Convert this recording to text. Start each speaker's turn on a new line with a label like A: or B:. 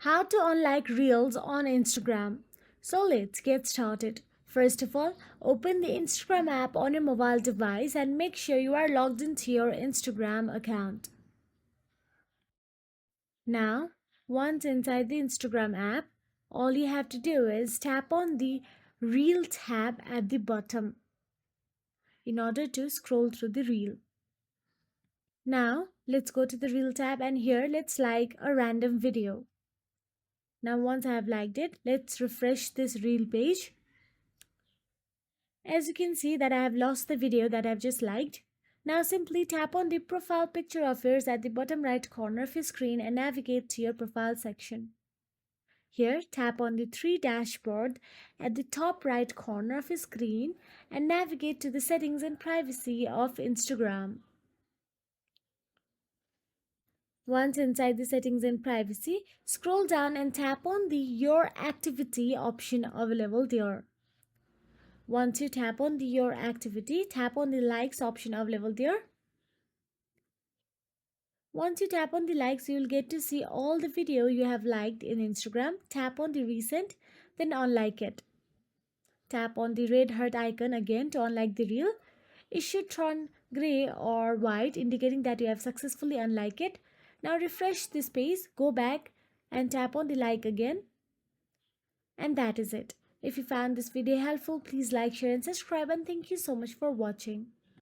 A: How to unlike reels on Instagram. So let's get started. First of all, open the Instagram app on your mobile device and make sure you are logged into your Instagram account. Now, once inside the Instagram app, all you have to do is tap on the Reel tab at the bottom in order to scroll through the reel. Now, let's go to the Reel tab and here let's like a random video. Now once I have liked it, let's refresh this reel page. As you can see that I have lost the video that I have just liked. Now simply tap on the profile picture of yours at the bottom right corner of your screen and navigate to your profile section. Here tap on the three dashboard at the top right corner of your screen and navigate to the settings and privacy of Instagram. Once inside the settings and privacy, scroll down and tap on the Your Activity option available there. Once you tap on the Your Activity, tap on the Likes option available there. Once you tap on the likes, you will get to see all the video you have liked in Instagram. Tap on the Recent, then unlike it. Tap on the red heart icon again to unlike the reel. It should turn gray or white, indicating that you have successfully unliked it. Now refresh this page, go back and tap on the like again. And that is it. If you found this video helpful, please like, share and subscribe, and thank you so much for watching.